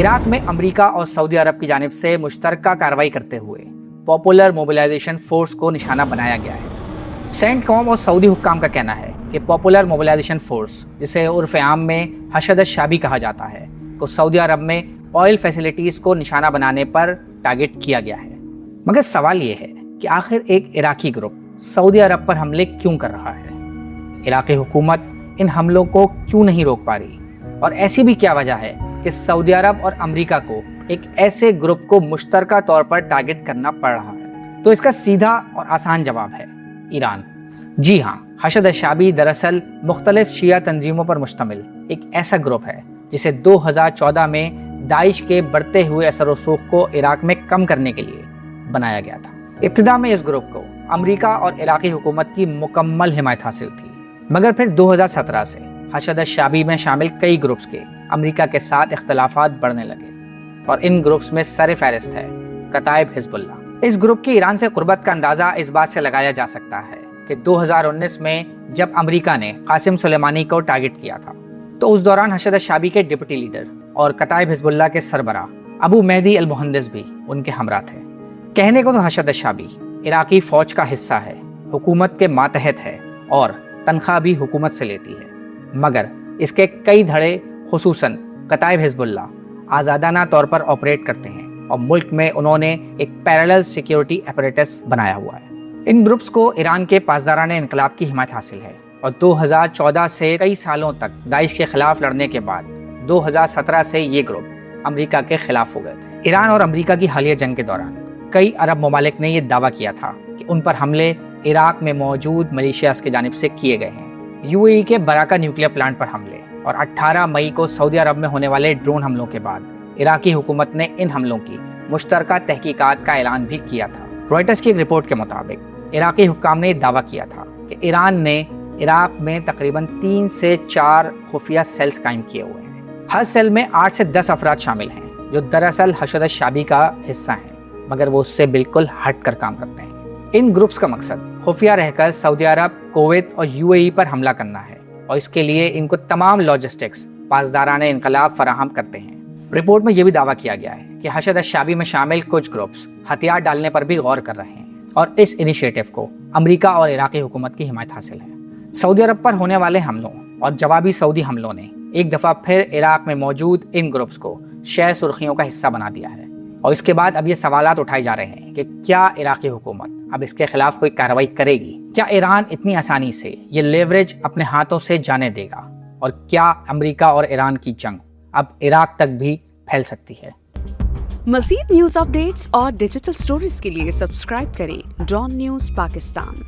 عراق میں امریکہ اور سعودی عرب کی جانب سے مشترکہ کارروائی کرتے ہوئے پاپولر موبلائزیشن فورس کو نشانہ بنایا گیا ہے۔ سینٹ کوم اور سعودی حکام کا کہنا ہے کہ پاپولر موبلائزیشن فورس، جسے عرف عام میں حشد الشعبی کہا جاتا ہے، کو سعودی عرب میں آئل فیسلٹیز کو نشانہ بنانے پر ٹارگٹ کیا گیا ہے۔ مگر سوال یہ ہے کہ آخر ایک عراقی گروپ سعودی عرب پر حملے کیوں کر رہا ہے؟ عراقی حکومت ان حملوں کو کیوں نہیں روک پا رہی؟ اور ایسی بھی کیا وجہ ہے کہ سعودی عرب اور امریکہ کو ایک ایسے گروپ کو مشترکہ طور پر ٹارگٹ کرنا پڑ رہا ہے؟ تو اس کا سیدھا اور آسان جواب ہے ایران۔ جی ہاں، حشد الشعبی دراصل مختلف شیعہ تنظیموں پر مشتمل ایک ایسا گروپ ہے جسے 2014 میں داعش کے بڑھتے ہوئے اثر و رسوخ کو عراق میں کم کرنے کے لیے بنایا گیا تھا۔ ابتدا میں اس گروپ کو امریکہ اور عراقی حکومت کی مکمل حمایت حاصل تھی، مگر پھر 2017 سے حشد الشعبی میں شامل کئی گروپس کے امریکہ کے ساتھ اختلافات بڑھنے لگے، اور ان گروپس میں سر فہرست ہے کتائب حزب اللہ۔ اس گروپ کی ایران سے قربت کا اندازہ اس بات سے لگایا جا سکتا ہے کہ 2019 میں جب امریکہ نے قاسم سلیمانی کو ٹارگٹ کیا تھا تو اس دوران حشد الشعبی کے ڈپٹی لیڈر اور کتائب حزب اللہ کے سربراہ ابو مہدی المہندس بھی ان کے ہمراہ تھے۔ کہنے کو تو حشد الشعبی عراقی فوج کا حصہ ہے، حکومت کے ماتحت ہے اور تنخواہ بھی حکومت سے لیتی ہے، مگر اس کے کئی دھڑے خصوصاً کتائب حزب اللہ آزادانہ طور پر آپریٹ کرتے ہیں، اور ملک میں انہوں نے ایک پیرالل سیکیورٹی اپریٹس بنایا ہوا ہے۔ ان گروپس کو ایران کے پاسدارانہ انقلاب کی حمایت حاصل ہے، اور 2014 سے کئی سالوں تک داعش کے خلاف لڑنے کے بعد 2017 سے یہ گروپ امریکہ کے خلاف ہو گئے تھے۔ ایران اور امریکہ کی حالیہ جنگ کے دوران کئی عرب ممالک نے یہ دعویٰ کیا تھا کہ ان پر حملے عراق میں موجود ملیشیاز کی جانب سے کیے گئے ہیں۔ یو اے ای کے براکا نیوکلیئر پلانٹ پر حملے اور 18 مئی کو سعودی عرب میں ہونے والے ڈرون حملوں کے بعد عراقی حکومت نے ان حملوں کی مشترکہ تحقیقات کا اعلان بھی کیا تھا۔ رائٹرز کی ایک رپورٹ کے مطابق عراقی حکام نے دعویٰ کیا تھا کہ ایران نے عراق میں تقریباً 3 سے 4 خفیہ سیلز قائم کیے ہوئے ہیں۔ ہر سیل میں 8 سے 10 افراد شامل ہیں جو دراصل حشد الشعبی کا حصہ ہیں، مگر وہ اس سے بالکل ہٹ کر کام کرتے ہیں۔ ان گروپس کا مقصد خفیہ رہ کر سعودی عرب، کویت اور یو اے ای پر حملہ کرنا ہے، اور اس کے لیے ان کو تمام لاجسٹکس پاسدارانہ انقلاب فراہم کرتے ہیں۔ رپورٹ میں یہ بھی دعویٰ کیا گیا ہے کہ حشد الشعبی میں شامل کچھ گروپس ہتھیار ڈالنے پر بھی غور کر رہے ہیں، اور اس انیشیٹو کو امریکہ اور عراقی حکومت کی حمایت حاصل ہے۔ سعودی عرب پر ہونے والے حملوں اور جوابی سعودی حملوں نے ایک دفعہ پھر عراق میں موجود ان گروپس کو شہ سرخیوں کا حصہ بنا دیا ہے، اور اس کے بعد اب یہ سوالات اٹھائے جا رہے ہیں کہ کیا عراقی حکومت اب اس کے خلاف کوئی کارروائی کرے گی؟ کیا ایران اتنی آسانی سے یہ لیوریج اپنے ہاتھوں سے جانے دے گا؟ اور کیا امریکہ اور ایران کی جنگ اب عراق تک بھی پھیل سکتی ہے؟ مزید نیوز اپ ڈیٹس اور ڈیجیٹل سٹوریز کے لیے سبسکرائب کریں ڈان نیوز پاکستان۔